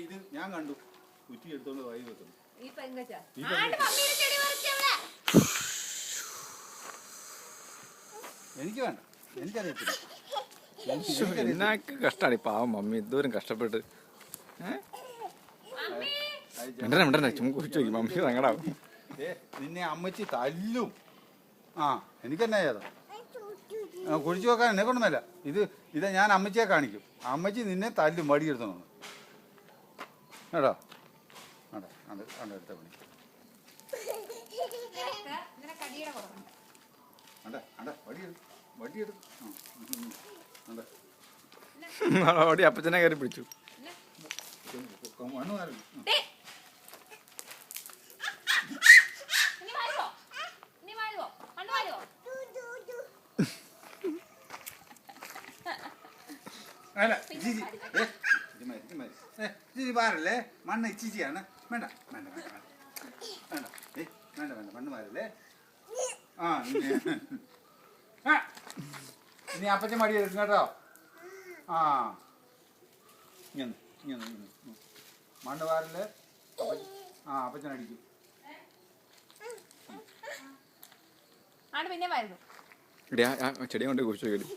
ഇത് ഞാൻ കണ്ടു കുറ്റി എടുത്തോണ്ട് വായി വെക്കുന്നു. എനിക്ക് വേണ്ട, എനിക്കറിയത്തില്ല. എന്നൊക്കെ കഷ്ടാണ് പാവം മമ്മി ഇതുവരും കഷ്ടപ്പെട്ട്. ചുമ്മാ കുറിച്ച് നോക്കി മമ്മി സങ്കടാവും. നിന്നെ അമ്മച്ചി തല്ലും. ആ എനിക്കെന്നാ ഏതാ കുഴിച്ചു വെക്കാൻ എന്നെ കൊണ്ടൊന്നല്ല. ഇത് ഞാൻ അമ്മച്ചിയെ കാണിക്കും. അമ്മച്ചി നിന്നെ തല്ലും വടിയെടുത്തോണം കേട്ടോ. അതെ അത് കണ്ട എടുത്ത പണി വടി അപ്പച്ചനെ കയറി പിടിച്ചു. മണ്ണ് മാറി അല്ല ജിജി ജിജി മാറല്ലേ. മണ്ണ് ഇച്ചിച്ചിയാണ്. വേണ്ട വേണ്ട വേണ്ട വേണ്ട വേണ്ട വേണ്ട മണ്ണ് മാറല്ലേ. ആ ഇനി അപ്പച്ചൻ മടി എടുക്കും കേട്ടോ. ആ ഇങ്ങനെ ഇങ്ങനെ മണ്ണ് മാറല്ലേ. അപ്പച്ചൻ അടിക്കും. ചെടി കൊണ്ട് കുറിച്ച് കേടി.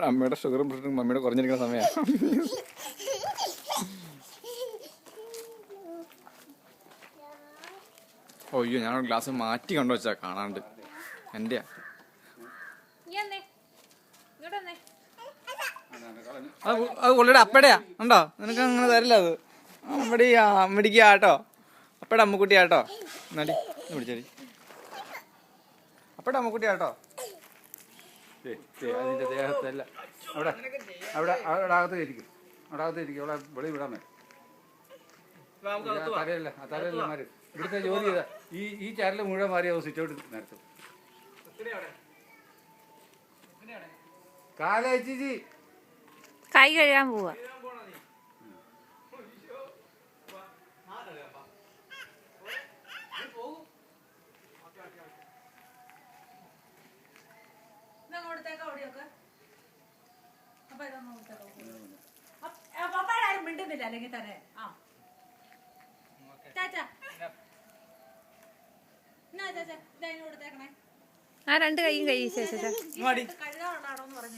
അമ്മയുടെ ഷുഗറും പ്രഷറും മമ്മിയുടെ കുറഞ്ഞിരിക്കുന്ന സമയമാണ്. അയ്യോ ഞാനൊരു ഗ്ലാസ് മാറ്റി കൊണ്ടു വെച്ചാ കാണാണ്ട്. എന്റെയാ അത് കൊള്ളിയുടെ അപ്പടെയാ ഉണ്ടോ? നിനക്ക് അങ്ങനെ തരില്ല അത്. അമ്മടിക്ക് ആട്ടോ. അപ്പടെ അമ്മക്കുട്ടി ആട്ടോ. എന്നാടി പിടിച്ചേരി. അപ്പടെ അമ്മക്കുട്ടി ആട്ടോ. അതിന്റെ ദേഹത്തല്ല അവിടെ അവിടെ അവിടെ അകത്തേരിക്കും. അവിടെ അകത്തേരിക്കും. അവിടെ വെളി വിടാൻ മേൽ തലയല്ല. ആ തലയല്ല മാറി ഇവിടുത്തെ ജോലി ചെയ്താ ഈ ചാരല് മുഴുവൻ മാറി അത് സിറ്റൗട്ട് നടത്തും. കാലേച്ചി കൈ കഴുകാൻ പോവാ. മിണ്ടുന്നില്ല അല്ലെങ്കിൽ തന്നെ ആ രണ്ട് കൈയും കൈ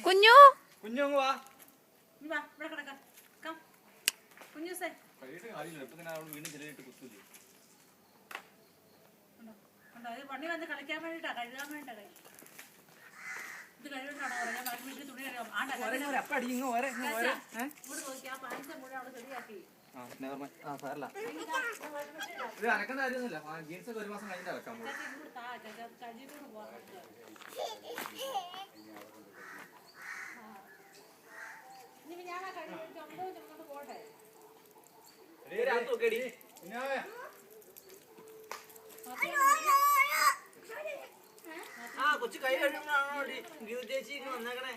കുഞ്ഞു കുഞ്ഞു പണി വന്ന് കളിക്കാൻ വേണ്ടിട്ടാ കഴുകാൻ വേണ്ട കൈ. ഇത് കഴിവിട്ടാണോ പറയാൻ വീട്ടിൽ തുണി കഴിയാം. നോക്കി ആ പാൻസ് മുഴുവൻ അവിടെ ശരിയാക്കി. അനക്കുന്ന കാര്യമൊന്നുമില്ല. ജീൻസ് ഒക്കെ ഒരു മാസം കഴിഞ്ഞിട്ട് അലക്കാൻ പോകും. ഞാൻ ആ കഴിവ് ചുമന്നോട്ട് പോട്ടെ. കൊച്ചു കൈ കഴിയുമ്പോഴാണോ ചേച്ചി വന്നേക്കണേ?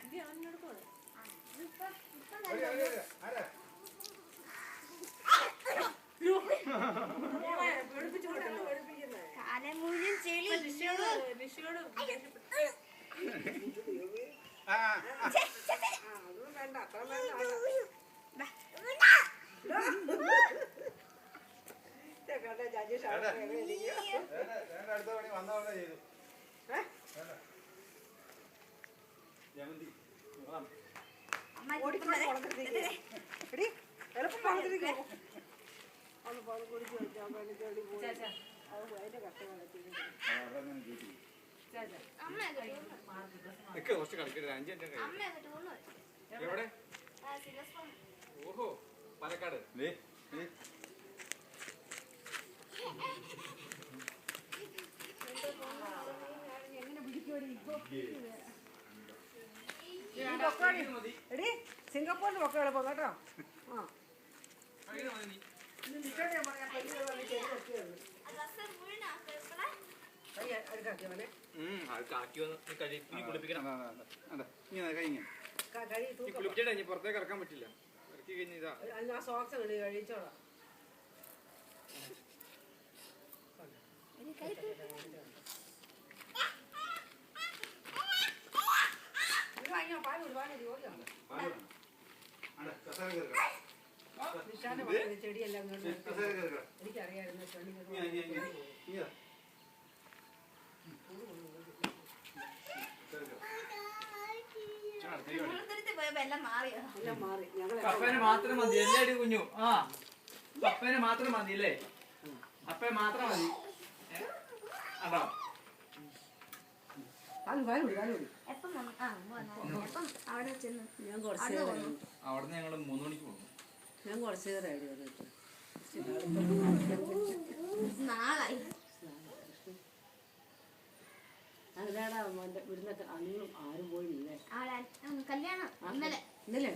കുറച്ച് കളിക്കരുത്. 5 മിനിറ്റ് എവിടെ? ഓഹോ പാലക്കാട്. സിംഗപ്പൂരിന് ഒക്കെ എളുപ്പം കേട്ടോ. പുറത്തേക്ക് ഇറക്കാൻ പറ്റില്ല. ഇറക്കി കഴിഞ്ഞാ സോക്സ് കഴിച്ചോളാം. പാല് നിഷാന്റെ മക്കള് ചെടിയെല്ലാം കൊണ്ട് എനിക്കറിയായിരുന്നു എല്ലാം മാറിയോ? എല്ലാം മാറി. ഞങ്ങളെ പപ്പേനെ മാത്രം മതി എല്ലാടി കുഞ്ഞു. ആ പപ്പേനെ മാത്രം മതി അല്ലേ? അപ്പേ മാത്രം മതി. അതോ എപ്പം വന്നു? ആ, എപ്പം അവിടെ ചെന്ന് ഞാൻ കുറച്ച് നേരം അവിടുന്ന് ഞങ്ങള് 3 മണിക്ക് പോകും. ഞാൻ കുറച്ച് നേരമായിട്ട് നാളായി. അതിനാടാ മോന്റെ ഇവിടുന്നൊക്കെ അന്നും ആരും പോയില്ലേ? കല്യാണം ഇന്നലെ. ഇന്നലെ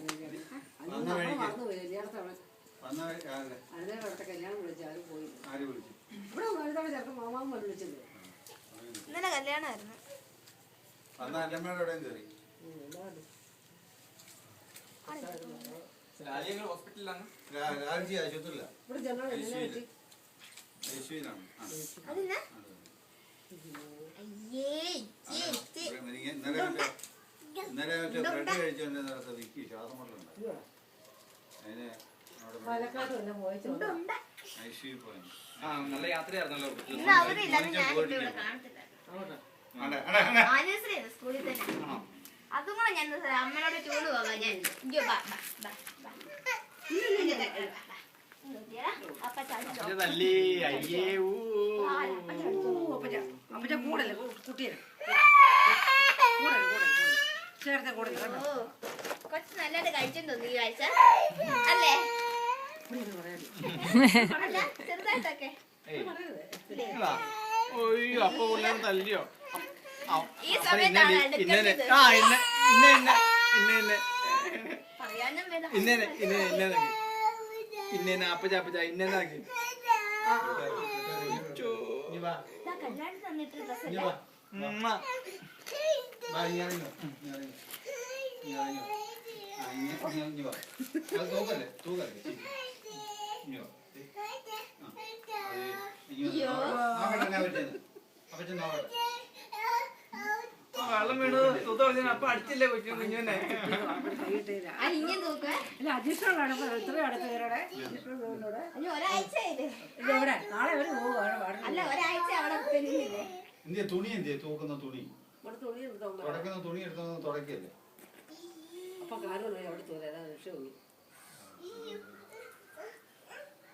മറന്നുപോയി കല്യാണത്തവണ വന്ന രാവിലെ അതിനെ അവിടുത്തെ കല്യാണം വിളിച്ചു ആരും പോയില്ല. ആര് വിളിച്ചു? ഇവിടെ വലുതാണ് ചെറുപ്പം മാമാമ്മ വിളിച്ചത്. ഇന്നലെ കല്യാണമായിരുന്നു. വന്ന അല്ലമ്മയുടെ എവിടെയും കയറി. ഹോസ്പിറ്റലിലാണ്. രാജി ആശുപത്രിയില്ല, ഇവിടെ ചെന്നാൽ എന്നെ പറ്റി യേശുവിനാണ്. അതിന്ന് ഇന്നലെ മറ്റേ ബ്രെഡ് കഴിച്ചോണ്ട് നടത്ത വിക്കി ശ്വാസം മുട്ടലുണ്ടായി. അതിന് അവിടെ പാലക്കാട് വല്ല പോയിട്ടുണ്ട്. ഐശ്വര്യ പോയി. ആ നല്ല യാത്രയായിരുന്നല്ലോ. ഇന്ന് അവരില്ലാതെ ഞാനിവിടെ കാണത്തില്ല. ആനിവേഴ്സറി ആയിരുന്നു സ്കൂളിൽ തന്നെ. അതും കൂടെ ഞാൻ അമ്മനോട് ടൂറ് പോകാം. ഞാൻ ഇയ്യോ, ബാ, ബാ, ബാ, ബാ. അപ്പ ചാടിച്ചോ. തല്ലി അയ്യേ ഊ. അപ്പച്ച കൂടല്ലേ കുട്ടിയെ ചേർത്തെ കൂടല്ലേ ഓ, കൊച്ചു നല്ലതായിട്ട് കഴിച്ചെന്ന് തോന്നി ഈ ആഴ്ച അല്ലേ? അല്ല, ചെറുതായിട്ടൊക്കെ. ഒയ്യോ അപ്പൊ പിള്ളേർ തല്ലിയോ? ഈ സമയത്താണ് എടുക്കേണ്ടത്. പറയാനും വേണം. ഇന്നാക്കി ഇതാ കല്യാണം തന്നിട്ട് ഡ്രസ്സല്ലേ? വെള്ളം വീണു തുത അപ്പൊ അടിച്ചില്ലേ കൊച്ചു കുഞ്ഞുനെ. ഇങ്ങനെ നോക്കുക. ഇല്ല അധ്യക്ഷനാണ് എത്രയും അടുത്ത് പേരുടെ അയ്യോ, ഒരാഴ്ചയില്ലേ? ഇതെവിടെ നാളെ അവർ പോകും. അല്ല, ഒരാഴ്ച അവിടെ പെരുന്നില്ലേ? എന്തിയ തുണി എന്തിയ തൂക്കുന്ന തുണി ഇവിടെ തുണി എടുത്തോണ്ട് തുടക്കുന്ന തുണി എടുത്തൊന്ന് തുടക്കല്ലേ? അപ്പൊ കാര്യം അവിടെ തോന്നി അതാ രക്ഷപോയി.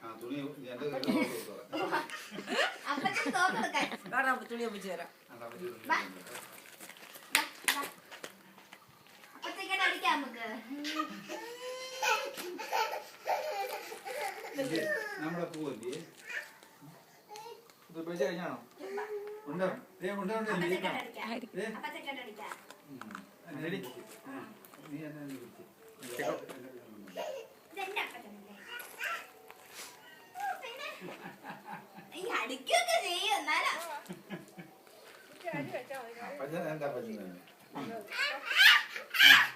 ആ തുണി എന്റെ അപ്പച്ചൻ തോക്കെടുക്കാൻ. കാരണം തുണി ഒപ്പിച്ചു തരാം. അപ്പത്തേക്കാട്ട് അടിക്കാം നമുക്ക്. നമ്മുടെ പൂവല്ലേ കഴിഞ്ഞാണോ? ഉണ്ടോ? അപ്പത്തേക്കാട്ട് അടിക്കാം. അപ്പത്തേക്കാട്ട് അടിക്കാം. നീ എന്നെ ഇതെന്റെ അപ്പച്ചനല്ലേ? പിന്നെ ഈ അടിക്കൊക്കെ ചെയ്യും എന്നാലാ. എന്താ പറ്റുന്നത്?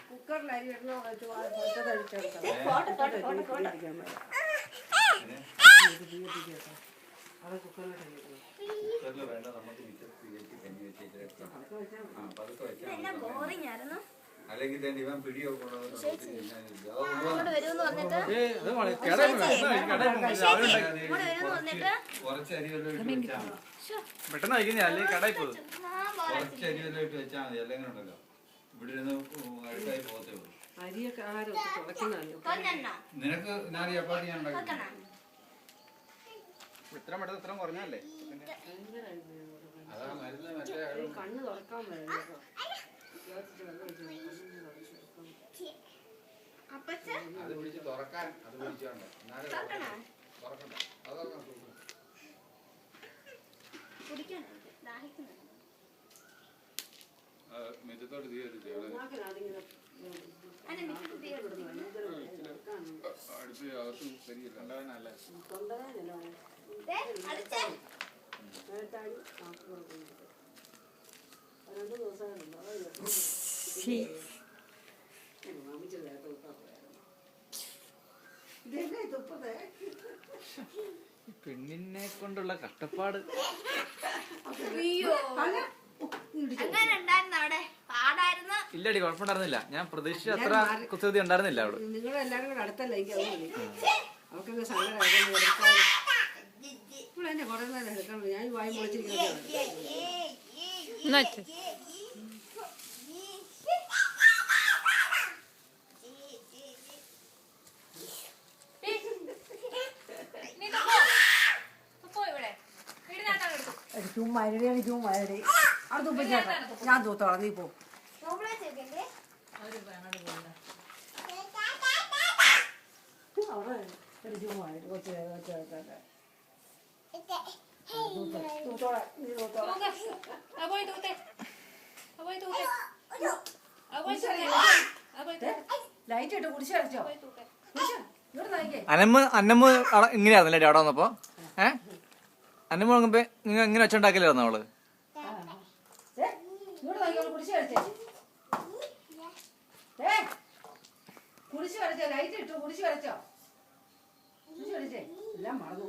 കുക്കറിൽ അരി ഇടണോ അത് കുക്കറിൽ വേണ്ട, നമുക്ക് കഞ്ഞി വെച്ചിട്ട് ഇതെല്ലാം ബോറിംഗ് ആയിരുന്നു. അല്ലെങ്കിൽ തന്നെ ഇവൻ പിടിയോ ഇങ്ങോട്ട് വരുമെന്ന് വന്നിട്ട് കുറച്ച് അരി വല്ലതും ഇട്ട് വെച്ചാൽ മതി. പെട്ടെന്ന് കഴിക്കുന്ന അല്ലെങ്കിൽ കടയിൽ പോകും. കുറച്ച് അരി വല്ലതും ഇട്ട് വെച്ചാൽ മതി. അല്ലെങ്കിൽ ഉണ്ടല്ലോ ഇവിടെ ഇരുന്ന് അഴുക്കായി പോകത്തേ ഉള്ളൂ. അരിയൊക്കെ ആരും തുടക്കുന്നതാണ്. കൊന്നെണ്ണോ? നിനക്ക് ഞാൻ ചപ്പാത്തി ഞാൻ ഉണ്ടാക്കി ഇത്ര പെട്ടെന്ന് ഇത്ര കുറഞ്ഞല്ലേ? അതാ മരുന്ന് മറ്റേ കണ്ണ് തുറക്കാൻ പറ്റില്ല. അപ്പച്ചൻ അത് പിടിച്ച് തുറക്കാൻ അത് പിടിച്ചോണ്ട് എന്നാലും തുറക്കണോ? തുറക്കണ്ട. അതൊക്കെ കുടിക്കണോ? ദാഹിക്കുന്നുണ്ട്. മെച്ചത്തോട് തീ കത്തിച്ചേ. നാക്കിനാണെങ്കിലും അതിനെ മിക്സിയിൽ തീ ഇടുന്നു. അടുപ്പ് അകത്തും ശരിയില്ല. ഉണ്ടാകാനല്ലേ തൊണ്ടവേദന ദേ, അടിച്ചേ. നേരത്താടി 2 ദിവസമായിട്ടുണ്ടോ മാമിച്ചത് നേരത്തെ ഇതെന്നെ തുപ്പതേ പെണ്ണിനെ കൊണ്ടുള്ള കഷ്ടപ്പാട്. അയ്യോ, അങ്ങനെ ഉണ്ടായിരുന്നു അവിടെ? പാടായിരുന്നു. ഇല്ലടി കുഴപ്പമുണ്ടായിരുന്നില്ല. ഞാൻ പ്രതീക്ഷിച്ച അത്ര കുസൃതി ഉണ്ടായിരുന്നില്ല അവിടെ. നിങ്ങളെല്ലാരും കൂടെ അടുത്തല്ല എനിക്ക് അത് മതി. അവൾക്കൊക്കെ സങ്കടം ഇവിടെ എന്നെ കുറേ നേരം എടുക്കണം ഞാൻ വായി പൊളിച്ചിരിക്കുന്നത് എന്നാ വെച്ച്. ചുമ്മാ ഇരടിയാണ് ചുമ്മാ ഇരടി അത് തുപ്പിച്ചേട്ടാ ഞാൻ തൂത്തോളാം നീ പോ ചോക്ലേറ്റ് വെക്കണ്ടേ? അവിടെ ഒരു ചുമ്മാ ഇരടി കൊച്ചു തൂത്തോളാം നീ തൂത്തോളാം ലൈറ്റ് ഇട്ട് കുടിച്ചു കളിച്ചോ ഇവിടെ നോക്കിയേ അന്നമ്മ ഇങ്ങനെയായിരുന്നല്ലേ അവിടെ വന്നപ്പോ അന്നമ്മ വന്നപ്പോ നിങ്ങൾ ഇങ്ങനെ വെച്ചുണ്ടാക്കില്ലായിരുന്നു അവള് ഇവിടെ നോക്കിയോളൂ കുടിച്ചു കളിച്ചേ കുടിച്ചു കളിച്ചോ ലൈറ്റ് ഇട്ടു കുടിച്ചു കളിച്ചോ കുടിച്ചു കളിച്ചേ എല്ലാം മറന്നു